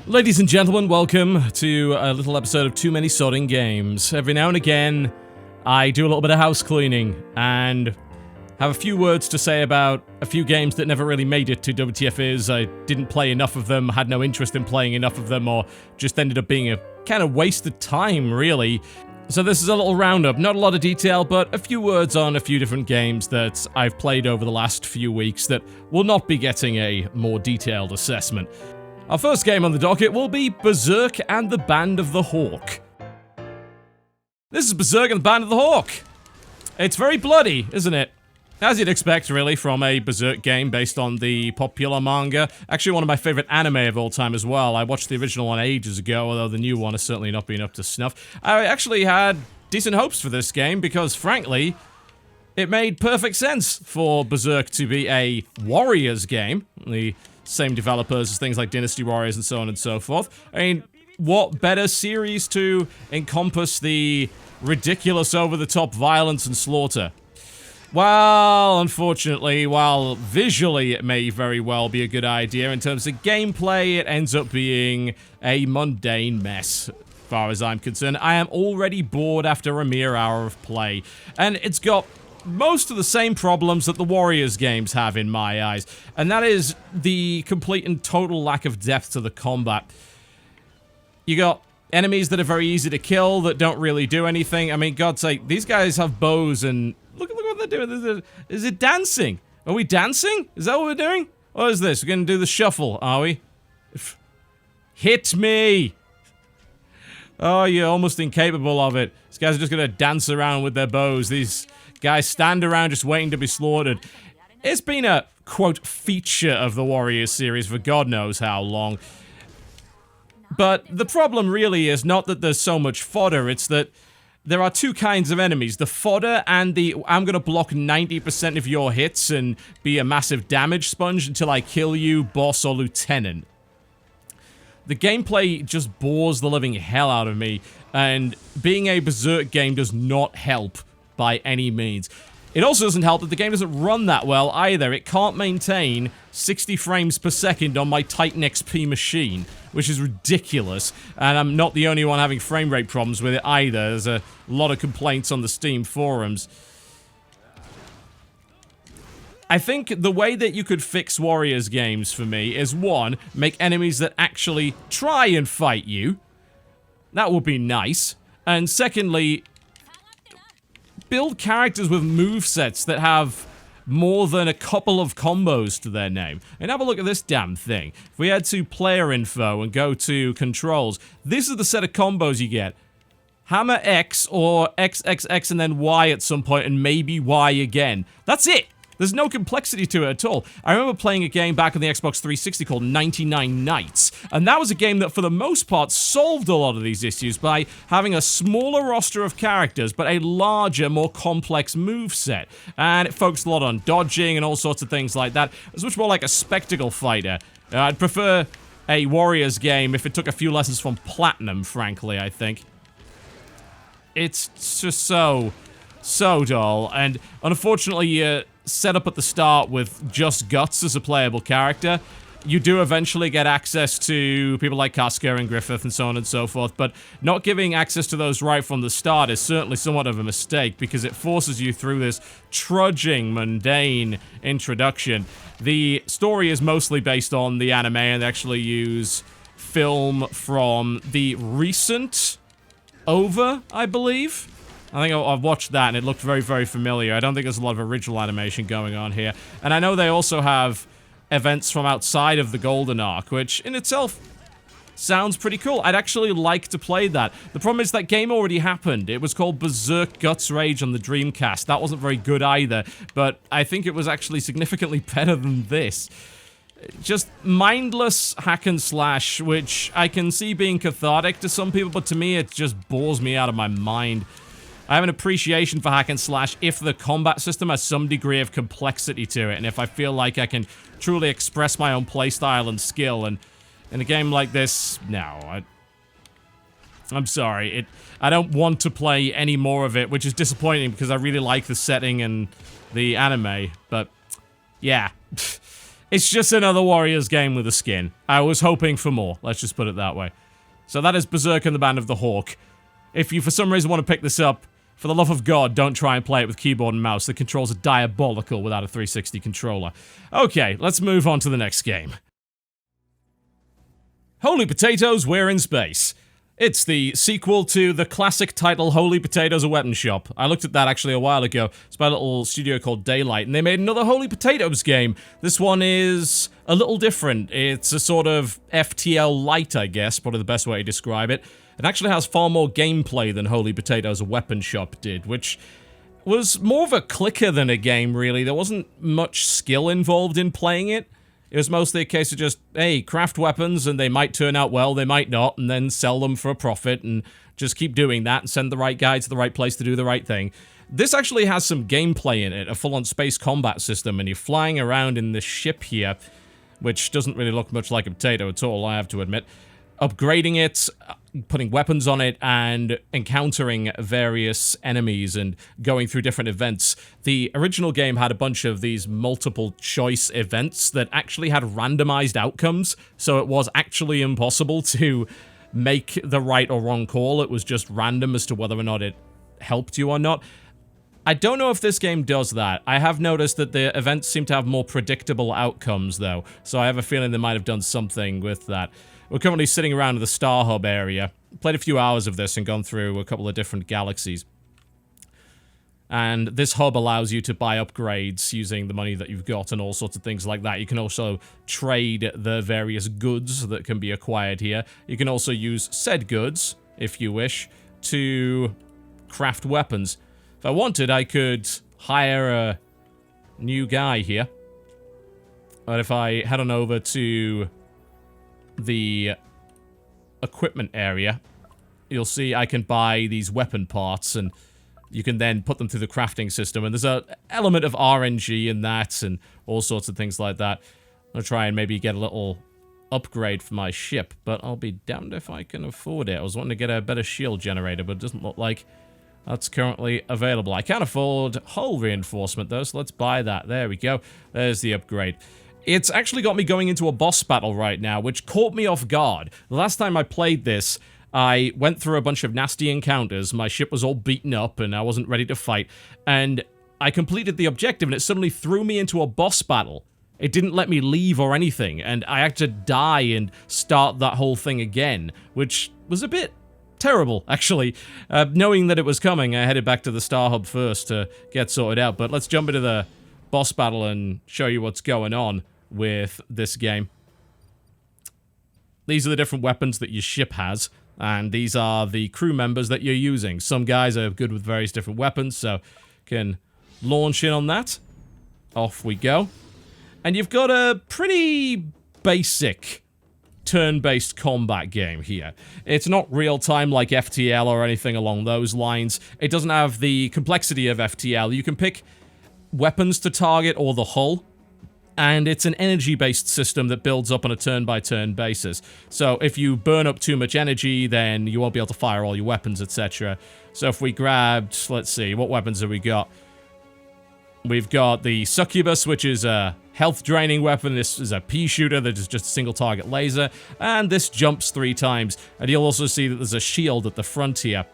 Ladies and gentlemen, welcome to a little episode of Too Many Sodding Games. Every now and again, I do a little bit of house cleaning and have a few words to say about a few games that never really made it to WTF. I didn't play enough of them, had no interest in playing enough of them, or just ended up being a kind of wasted time, really. So this is a little roundup, not a lot of detail, but a few words on a few different games that I've played over the last few weeks that will not be getting a more detailed assessment. Our first game on the docket will be Berserk and the Band of the Hawk. This is Berserk and the Band of the Hawk. It's very bloody, isn't it? As you'd expect, really, from a Berserk game based on the popular manga. Actually, one of my favorite anime of all time as well. I watched the original one ages ago, although the new one has certainly not been up to snuff. I actually had decent hopes for this game because, frankly, it made perfect sense for Berserk to be a Warriors game. The same developers as things like Dynasty Warriors and so on and so forth. I mean, what better series to encompass the ridiculous over-the-top violence and slaughter? Well, unfortunately, while visually it may very well be a good idea, in terms of gameplay, it ends up being a mundane mess, as far as I'm concerned. I am already bored after a mere hour of play, and it's got most of the same problems that the Warriors games have in my eyes, and that is the complete and total lack of depth to the combat. You got enemies that are very easy to kill that don't really do anything. I mean, God's sake, these guys have bows and look what they're doing. Is it dancing? Are we dancing? Is that what we're doing? What is this? We're gonna do the shuffle, are we? Hit me! Oh, you're almost incapable of it. These guys are just gonna dance around with their bows. These guys stand around just waiting to be slaughtered. It's been a, quote, feature of the Warriors series for God knows how long. But the problem really is not that there's so much fodder, it's that there are two kinds of enemies. The fodder and the, I'm gonna block 90% of your hits and be a massive damage sponge until I kill you, boss or lieutenant. The gameplay just bores the living hell out of me, and being a Berserk game does not help by any means. It also doesn't help that the game doesn't run that well either. It can't maintain 60 frames per second on my Titan XP machine, which is ridiculous, and I'm not the only one having frame rate problems with it either. There's a lot of complaints on the Steam forums. I think the way that you could fix Warriors games for me is, one, make enemies that actually try and fight you. That would be nice. And secondly, build characters with movesets that have more than a couple of combos to their name. And have a look at this damn thing. If we head to player info and go to controls, this is the set of combos you get. Hammer X or XXX and then Y at some point and maybe Y again. That's it! There's no complexity to it at all. I remember playing a game back on the Xbox 360 called 99 Nights, and that was a game that for the most part solved a lot of these issues by having a smaller roster of characters, but a larger, more complex moveset. And it focused a lot on dodging and all sorts of things like that. It was much more like a spectacle fighter. I'd prefer a Warriors game if it took a few lessons from Platinum, frankly, I think. It's just so dull, and unfortunately, set up at the start with just Guts as a playable character. You do eventually get access to people like Casca and Griffith and so on and so forth, but not giving access to those right from the start is certainly somewhat of a mistake because it forces you through this trudging, mundane introduction. The story is mostly based on the anime, and they actually use film from the recent OVA, I believe. I think I've watched that, and it looked very, very familiar. I don't think there's a lot of original animation going on here. And I know they also have events from outside of the Golden Arc, which in itself sounds pretty cool. I'd actually like to play that. The problem is that game already happened. It was called Berserk Guts Rage on the Dreamcast. That wasn't very good either, but I think it was actually significantly better than this. Just mindless hack and slash, which I can see being cathartic to some people, but to me it just bores me out of my mind. I have an appreciation for hack and slash if the combat system has some degree of complexity to it, and if I feel like I can truly express my own playstyle and skill, and in a game like this, no, I'm sorry, I don't want to play any more of it, which is disappointing because I really like the setting and the anime, but yeah. It's just another Warriors game with a skin. I was hoping for more. Let's just put it that way. So that is Berserk and the Band of the Hawk. If you for some reason want to pick this up, for the love of God, don't try and play it with keyboard and mouse. The controls are diabolical without a 360 controller. Okay, let's move on to the next game. Holy Potatoes, We're in Space. It's the sequel to the classic title Holy Potatoes, A Weapon Shop. I looked at that actually a while ago. It's by a little studio called Daylight, and they made another Holy Potatoes game. This one is a little different. It's a sort of FTL light, I guess, probably the best way to describe it. It actually has far more gameplay than Holy Potatoes, A Weapon Shop did, which was more of a clicker than a game, really. There wasn't much skill involved in playing it. It was mostly a case of just, hey, craft weapons, and they might turn out well, they might not, and then sell them for a profit, and just keep doing that, and send the right guy to the right place to do the right thing. This actually has some gameplay in it, a full-on space combat system, and you're flying around in this ship here, which doesn't really look much like a potato at all, I have to admit. Upgrading it, putting weapons on it, and encountering various enemies and going through different events. The original game had a bunch of these multiple choice events that actually had randomized outcomes, so it was actually impossible to make the right or wrong call. It was just random as to whether or not it helped you or not. I don't know if this game does that. I have noticed that the events seem to have more predictable outcomes, though, so I have a feeling they might have done something with that. We're currently sitting around the Star Hub area. Played a few hours of this and gone through a couple of different galaxies. And this hub allows you to buy upgrades using the money that you've got and all sorts of things like that. You can also trade the various goods that can be acquired here. You can also use said goods, if you wish, to craft weapons. If I wanted, I could hire a new guy here. But if I head on over to the equipment area, you'll see I can buy these weapon parts, and you can then put them through the crafting system, and there's an element of RNG in that, and all sorts of things like that. I'll try and maybe get a little upgrade for my ship, but I'll be damned if I can afford it. I was wanting to get a better shield generator, but it doesn't look like that's currently available. I can't afford hull reinforcement, though, so let's buy that. There we go. There's the upgrade. It's actually got me going into a boss battle right now, which caught me off guard. The last time I played this, I went through a bunch of nasty encounters, my ship was all beaten up, and I wasn't ready to fight, and I completed the objective, and it suddenly threw me into a boss battle. It didn't let me leave or anything, and I had to die and start that whole thing again, which was a bit terrible, actually. Knowing that it was coming, I headed back to the Star Hub first to get sorted out, but let's jump into the boss battle and show you what's going on with this game. These are the different weapons that your ship has, and these are the crew members that you're using. Some guys are good with various different weapons, so can launch in on that. Off we go. And you've got a pretty basic turn-based combat game here. It's not real-time like FTL or anything along those lines. It doesn't have the complexity of FTL. You can pick weapons to target or the hull, and it's an energy-based system that builds up on a turn-by-turn basis. So if you burn up too much energy, then you won't be able to fire all your weapons, etc. So if we grabbed, let's see, what weapons have we got? We've got the Succubus, which is a health-draining weapon. This is a pea shooter that is just a single-target laser, and this jumps 3 times. And you'll also see that there's a shield at the front here.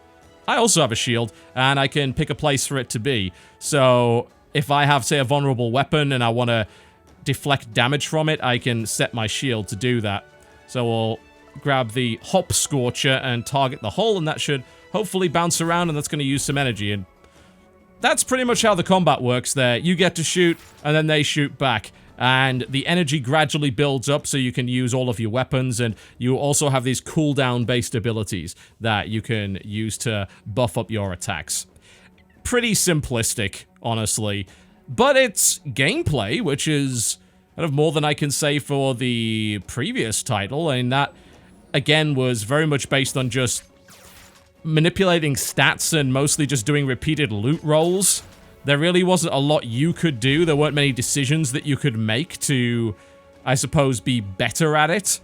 I also have a shield, and I can pick a place for it to be. So if I have, say, a vulnerable weapon and I want to deflect damage from it, I can set my shield to do that. So we'll grab the Hop Scorcher and target the hull, and that should hopefully bounce around, and that's going to use some energy. And that's pretty much how the combat works there. You get to shoot, and then they shoot back. And the energy gradually builds up so you can use all of your weapons, and you also have these cooldown-based abilities that you can use to buff up your attacks. Pretty simplistic, honestly. But it's gameplay, which is kind of more than I can say for the previous title, and that, again, was very much based on just manipulating stats and mostly just doing repeated loot rolls. There really wasn't a lot you could do. There weren't many decisions that you could make to, I suppose, be better at it.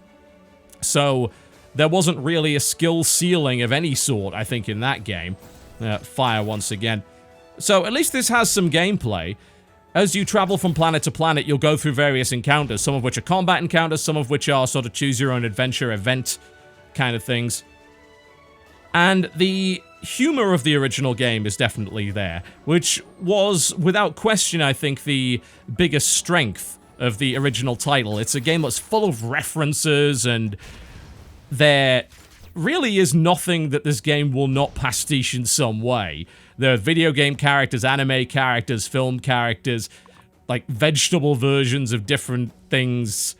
So there wasn't really a skill ceiling of any sort, I think, in that game. Fire once again. So at least this has some gameplay. as you travel from planet to planet, you'll go through various encounters, some of which are combat encounters, some of which are sort of choose-your-own-adventure event kind of things. And the humor of the original game is definitely there, which was, without question, I think, the biggest strength of the original title. It's a game that's full of references, and there really is nothing that this game will not pastiche in some way. There are video game characters, anime characters, film characters, like vegetable versions of different things.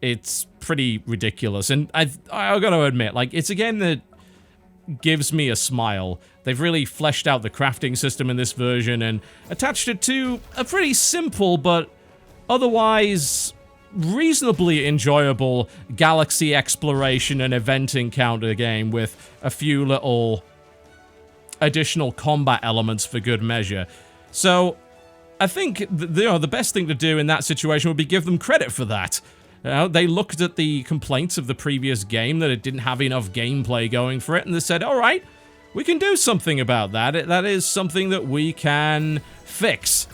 It's pretty ridiculous, and I've got to admit, like, it's a game that gives me a smile. They've really fleshed out the crafting system in this version and attached it to a pretty simple but otherwise reasonably enjoyable galaxy exploration and event encounter game with a few little additional combat elements for good measure. So I think the best thing to do in that situation would be give them credit for that. They looked at the complaints of the previous game that it didn't have enough gameplay going for it, and they said, all right, we can do something about that. That is something that we can fix.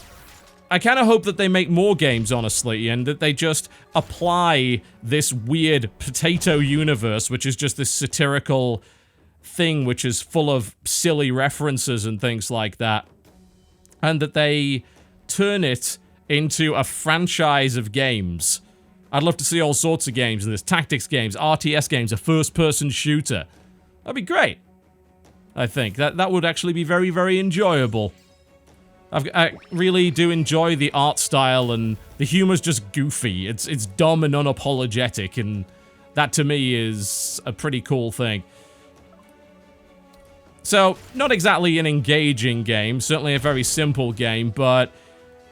I kind of hope that they make more games, honestly, and that they just apply this weird potato universe, which is just this satirical thing which is full of silly references and things like that, and that they turn it into a franchise of games. I'd love to see all sorts of games in this. Tactics games, RTS games, a first-person shooter. That'd be great. I think. That would actually be very, very enjoyable. I really do enjoy the art style, and the humor's just goofy. It's dumb and unapologetic, and that to me is a pretty cool thing. So, not exactly an engaging game, certainly a very simple game, but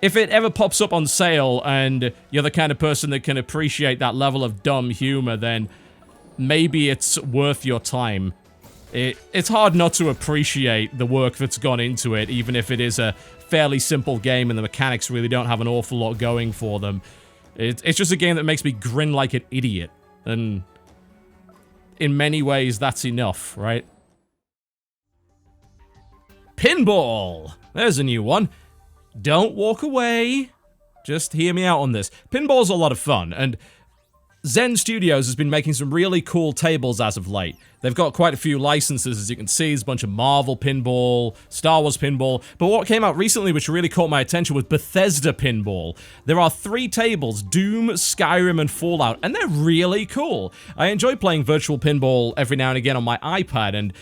if it ever pops up on sale and you're the kind of person that can appreciate that level of dumb humor, then maybe it's worth your time. It's hard not to appreciate the work that's gone into it, even if it is a fairly simple game and the mechanics really don't have an awful lot going for them. It's just a game that makes me grin like an idiot, and in many ways that's enough, right? Pinball! There's a new one. Don't walk away. Just hear me out on this. Pinball's a lot of fun, and Zen Studios has been making some really cool tables as of late. They've got quite a few licenses, as you can see. There's a bunch of Marvel Pinball, Star Wars Pinball, but what came out recently which really caught my attention was Bethesda Pinball. There are 3 tables, Doom, Skyrim, and Fallout, and they're really cool. I enjoy playing virtual pinball every now and again on my iPad, and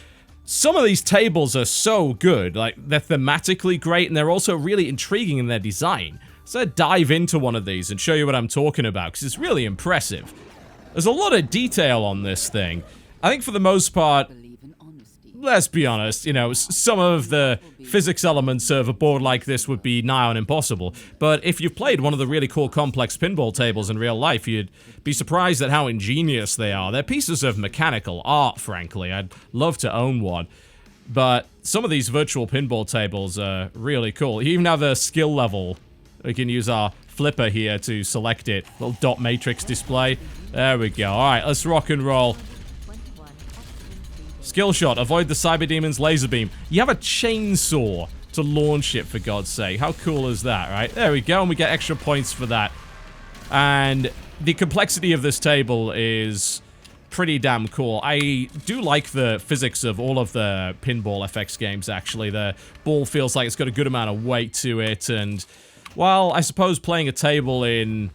some of these tables are so good. Like, they're thematically great, and they're also really intriguing in their design. So I'd dive into one of these and show you what I'm talking about, because it's really impressive. There's a lot of detail on this thing. I think for the most part, let's be honest, you know, some of the physics elements of a board like this would be nigh on impossible. But if you've played one of the really cool complex pinball tables in real life, you'd be surprised at how ingenious they are. They're pieces of mechanical art, frankly. I'd love to own one. But some of these virtual pinball tables are really cool. You even have a skill level. We can use our flipper here to select it. Little dot matrix display. There we go. Alright, let's rock and roll. Skill shot. Avoid the Cyber Demon's laser beam. You have a chainsaw to launch it, for God's sake. How cool is that, right? There we go, and we get extra points for that. And the complexity of this table is pretty damn cool. I do like the physics of all of the Pinball FX games, actually. The ball feels like it's got a good amount of weight to it, and while I suppose playing a table in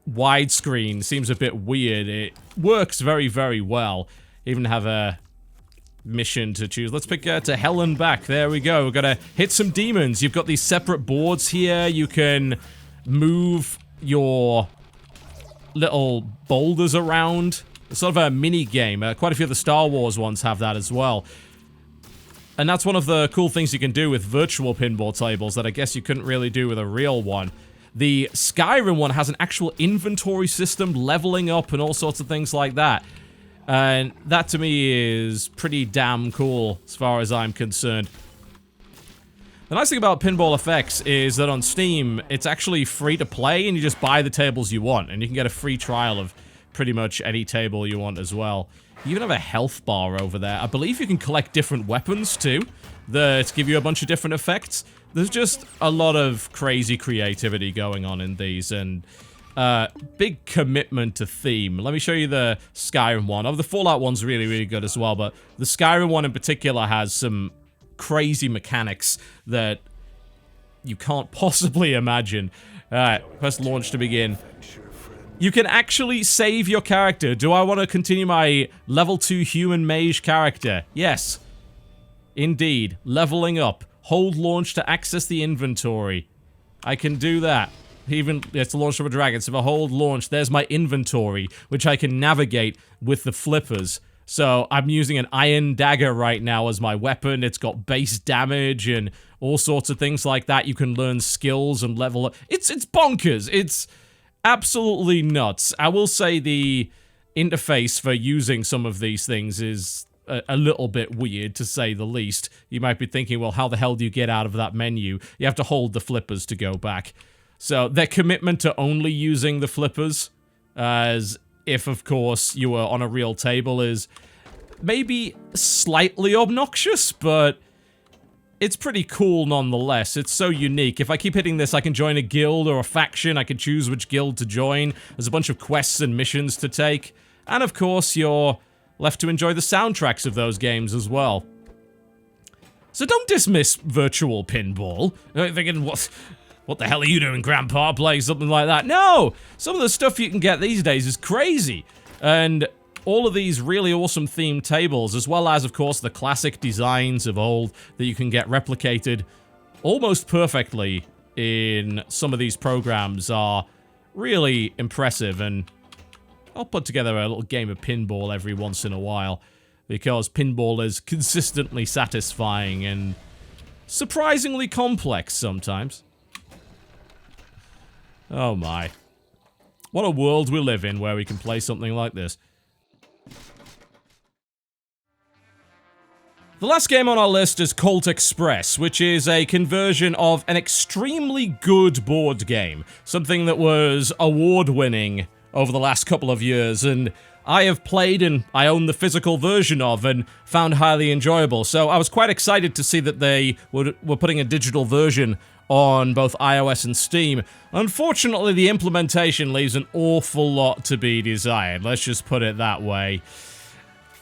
widescreen seems a bit weird, it works very, very well. Even have a mission to choose. Let's pick to hell and back. There we go. We're gonna hit some demons. You've got these separate boards here. You can move your little boulders around. It's sort of a mini game. Quite a few of the Star Wars ones have that as well. And that's one of the cool things you can do with virtual pinball tables that I guess you couldn't really do with a real one. The Skyrim one has an actual inventory system, leveling up, and all sorts of things like that. And that to me is pretty damn cool as far as I'm concerned. The nice thing about Pinball FX is that on Steam, it's actually free to play, and you just buy the tables you want, and you can get a free trial of pretty much any table you want as well. You even have a health bar over there. I believe you can collect different weapons too, that give you a bunch of different effects. There's just a lot of crazy creativity going on in these, and big commitment to theme. Let me show you the Skyrim one. Oh, the Fallout one's really, really good as well, but the Skyrim one in particular has some crazy mechanics that you can't possibly imagine. Alright, press launch to begin. You can actually save your character. Do I want to continue my level 2 human mage character? Yes. Indeed. Leveling up. Hold launch to access the inventory. I can do that. Even, it's the launch of a dragon, so if I hold launch, there's my inventory, which I can navigate with the flippers. So I'm using an iron dagger right now as my weapon. It's got base damage and all sorts of things like that. You can learn skills and level up. It's bonkers. It's absolutely nuts. I will say the interface for using some of these things is a little bit weird, to say the least. You might be thinking, well, how the hell do you get out of that menu? You have to hold the flippers to go back. So their commitment to only using the flippers, as if, of course, you were on a real table, is maybe slightly obnoxious, but it's pretty cool nonetheless. It's so unique. If I keep hitting this, I can join a guild or a faction. I can choose which guild to join. There's a bunch of quests and missions to take. And of course, you're left to enjoy the soundtracks of those games as well. So don't dismiss virtual pinball. You're thinking, what the hell are you doing, Grandpa, playing something like that? No! Some of the stuff you can get these days is crazy. And all of these really awesome themed tables, as well as, of course, the classic designs of old that you can get replicated almost perfectly in some of these programs, are really impressive. And I'll put together a little game of pinball every once in a while, because pinball is consistently satisfying and surprisingly complex sometimes. Oh my. What a world we live in where we can play something like this. The last game on our list is Colt Express, which is a conversion of an extremely good board game. Something that was award-winning over the last couple of years, and I have played and I own the physical version of and found highly enjoyable. So I was quite excited to see that they were putting a digital version on both iOS and Steam. Unfortunately, the implementation leaves an awful lot to be desired. Let's just put it that way.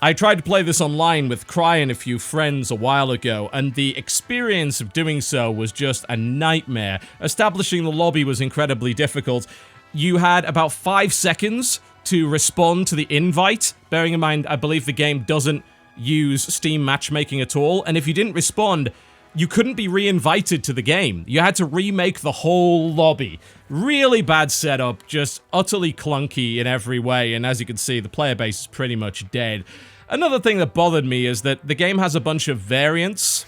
I tried to play this online with Cry and a few friends a while ago, and the experience of doing so was just a nightmare. Establishing the lobby was incredibly difficult. You had about 5 seconds to respond to the invite. Bearing in mind, I believe the game doesn't use Steam matchmaking at all, and if you didn't respond, you couldn't be re-invited to the game. You had to remake the whole lobby. Really bad setup, just utterly clunky in every way, and as you can see, the player base is pretty much dead. Another thing that bothered me is that the game has a bunch of variants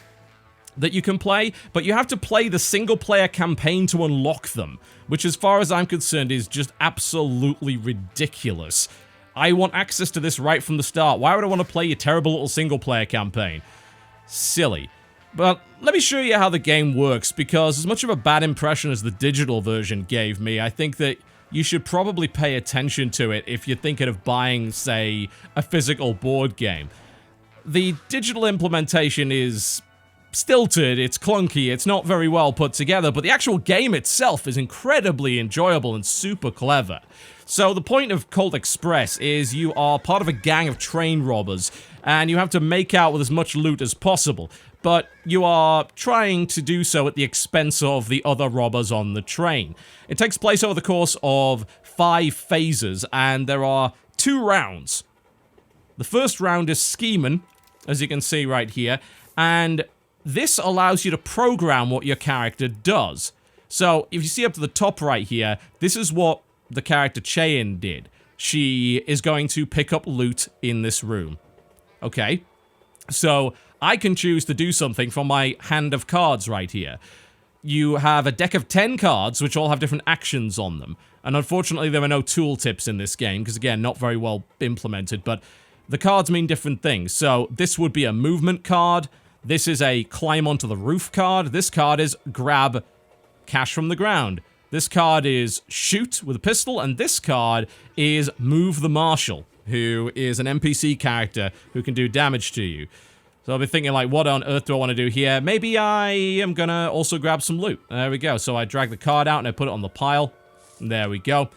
that you can play, but you have to play the single-player campaign to unlock them, which, as far as I'm concerned, is just absolutely ridiculous. I want access to this right from the start. Why would I want to play a terrible little single-player campaign? Silly. But let me show you how the game works, because as much of a bad impression as the digital version gave me, I think that you should probably pay attention to it if you're thinking of buying, say, a physical board game. The digital implementation is stilted, it's clunky, it's not very well put together, but the actual game itself is incredibly enjoyable and super clever. So the point of Colt Express is you are part of a gang of train robbers, and you have to make out with as much loot as possible. But you are trying to do so at the expense of the other robbers on the train. It takes place over the course of 5 phases, and there are 2 rounds. The first round is scheming, as you can see right here, and this allows you to program what your character does. So, if you see up to the top right here, this is what the character Cheyenne did. She is going to pick up loot in this room. Okay? So, I can choose to do something from my hand of cards right here. You have a deck of 10 cards, which all have different actions on them. And unfortunately, there are no tooltips in this game, because again, not very well implemented, but the cards mean different things. So this would be a movement card. This is a climb onto the roof card. This card is grab cash from the ground. This card is shoot with a pistol, and this card is move the marshal, who is an NPC character who can do damage to you. So I'll be thinking, like, what on earth do I want to do here? Maybe I am gonna also grab some loot. There we go. So I drag the card out and I put it on the pile. There we go.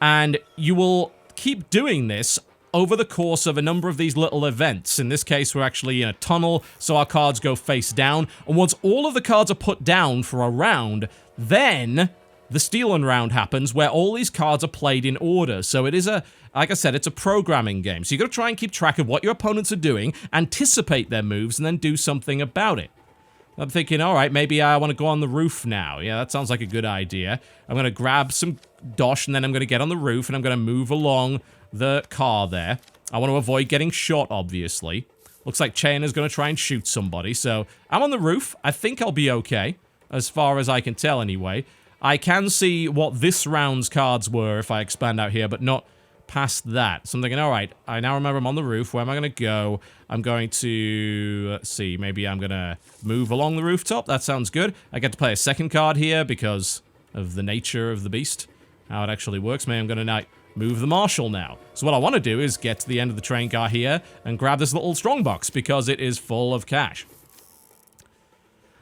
And you will keep doing this over the course of a number of these little events. In this case, we're actually in a tunnel, so our cards go face down. And once all of the cards are put down for a round, then the stealing round happens, where all these cards are played in order. So it is like I said, it's a programming game. So you got to try and keep track of what your opponents are doing, anticipate their moves, and then do something about it. I'm thinking, all right, maybe I want to go on the roof now. Yeah, that sounds like a good idea. I'm going to grab some dosh, and then I'm going to get on the roof, and I'm going to move along the car there. I want to avoid getting shot, obviously. Looks like Chain is going to try and shoot somebody, so I'm on the roof. I think I'll be okay, as far as I can tell anyway. I can see what this round's cards were if I expand out here, but not past that. So I'm thinking, all right, I now remember I'm on the roof. Where am I going to go? I'm going to, let's see, maybe I'm going to move along the rooftop. That sounds good. I get to play a second card here because of the nature of the beast, how it actually works. Maybe I'm going to now move the marshal now. So what I want to do is get to the end of the train car here and grab this little strongbox because it is full of cash.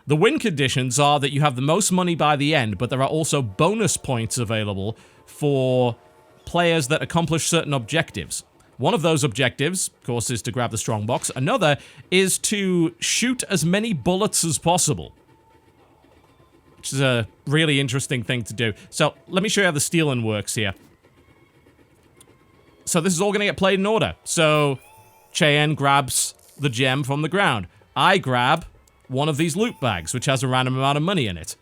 The win conditions are that you have the most money by the end, but there are also bonus points available for players that accomplish certain objectives. One of those objectives, of course, is to grab the strongbox. Another is to shoot as many bullets as possible, which is a really interesting thing to do. So let me show you how the stealing works here. So this is all going to get played in order. So Cheyenne grabs the gem from the ground. I grab one of these loot bags, which has a random amount of money in it.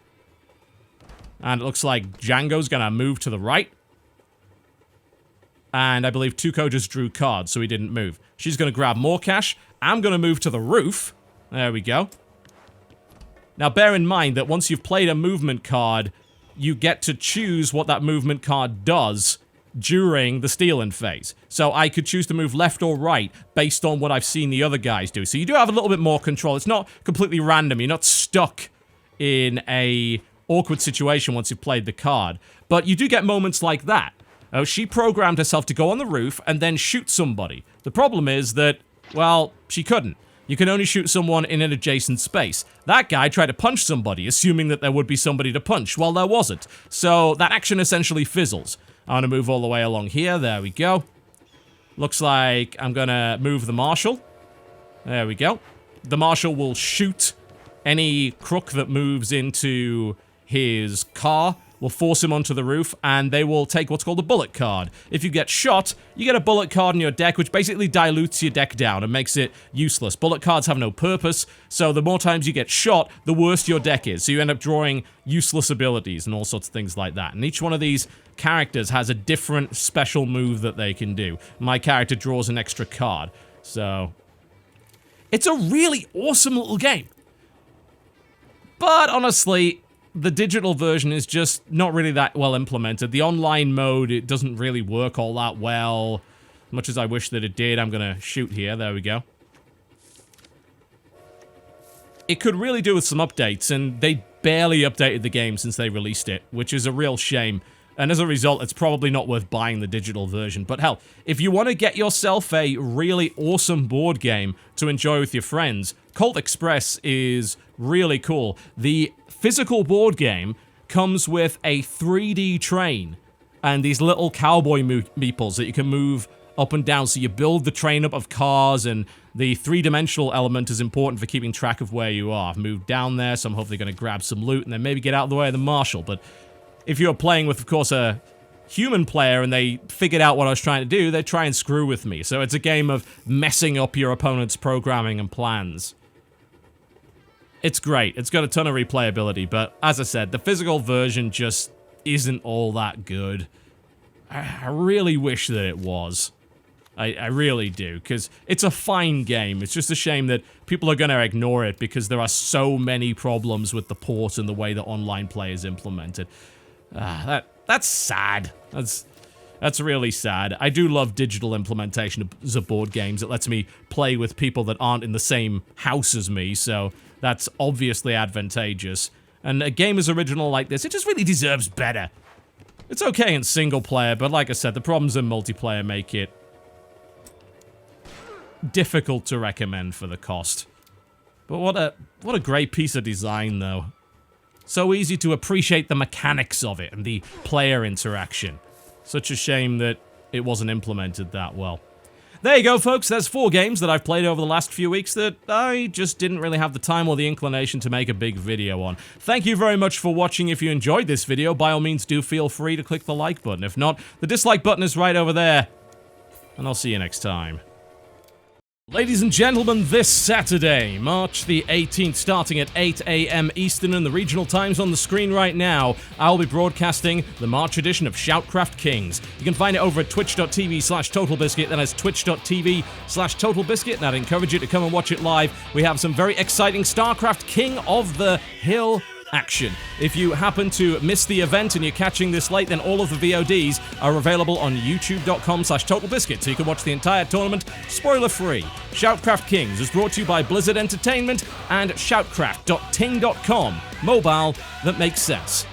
And it looks like Django's going to move to the right. And I believe Tuco just drew cards, so he didn't move. She's going to grab more cash. I'm going to move to the roof. There we go. Now, bear in mind that once you've played a movement card, you get to choose what that movement card does during the stealing phase. So I could choose to move left or right based on what I've seen the other guys do. So you do have a little bit more control. It's not completely random. You're not stuck in a awkward situation once you've played the card. But you do get moments like that. She programmed herself to go on the roof and then shoot somebody. The problem is that, well, she couldn't. You can only shoot someone in an adjacent space. That guy tried to punch somebody, assuming that there would be somebody to punch. Well, there wasn't. So that action essentially fizzles. I'm going to move all the way along here. There we go. Looks like I'm going to move the marshal. There we go. The marshal will shoot any crook that moves into his car. Will force him onto the roof, and they will take what's called a bullet card. If you get shot, you get a bullet card in your deck, which basically dilutes your deck down and makes it useless. Bullet cards have no purpose, so the more times you get shot, the worse your deck is. So you end up drawing useless abilities and all sorts of things like that. And each one of these characters has a different special move that they can do. My character draws an extra card. So it's a really awesome little game. But honestly, the digital version is just not really that well implemented. The online mode, it doesn't really work all that well. Much as I wish that it did. I'm going to shoot here. There we go. It could really do with some updates, and they barely updated the game since they released it, which is a real shame. And as a result, it's probably not worth buying the digital version. But hell, if you want to get yourself a really awesome board game to enjoy with your friends, Colt Express is really cool. The physical board game comes with a 3D train and these little cowboy meeples that you can move up and down. So you build the train up of cars, and the three-dimensional element is important for keeping track of where you are. I've moved down there, so I'm hopefully going to grab some loot and then maybe get out of the way of the marshal. But if you're playing with, of course, a human player and they figured out what I was trying to do, they try and screw with me. So it's a game of messing up your opponent's programming and plans. It's great. It's got a ton of replayability, but as I said, the physical version just isn't all that good. I really wish that it was. I really do, because it's a fine game. It's just a shame that people are going to ignore it because there are so many problems with the port and the way that online play is implemented. That's sad. That's really sad. I do love digital implementation of board games. It lets me play with people that aren't in the same house as me, so that's obviously advantageous. And a game as original like this, it just really deserves better. It's okay in single player, but like I said, the problems in multiplayer make it difficult to recommend for the cost. But what a great piece of design, though. So easy to appreciate the mechanics of it and the player interaction. Such a shame that it wasn't implemented that well. There you go, folks. There's 4 games that I've played over the last few weeks that I just didn't really have the time or the inclination to make a big video on. Thank you very much for watching. If you enjoyed this video, by all means do feel free to click the like button. If not, the dislike button is right over there. And I'll see you next time. Ladies and gentlemen, this Saturday, March the 18th, starting at 8 AM Eastern and the regional times on the screen right now, I'll be broadcasting the March edition of Shoutcraft Kings. You can find it over at twitch.tv/TotalBiscuit, that is twitch.tv/TotalBiscuit, and I'd encourage you to come and watch it live. We have some very exciting StarCraft King of the Hill action. If you happen to miss the event and you're catching this late, then all of the VODs are available on youtube.com/TotalBiscuit, so you can watch the entire tournament spoiler-free. Shoutcraft Kings is brought to you by Blizzard Entertainment and shoutcraft.ting.com, mobile that makes sense.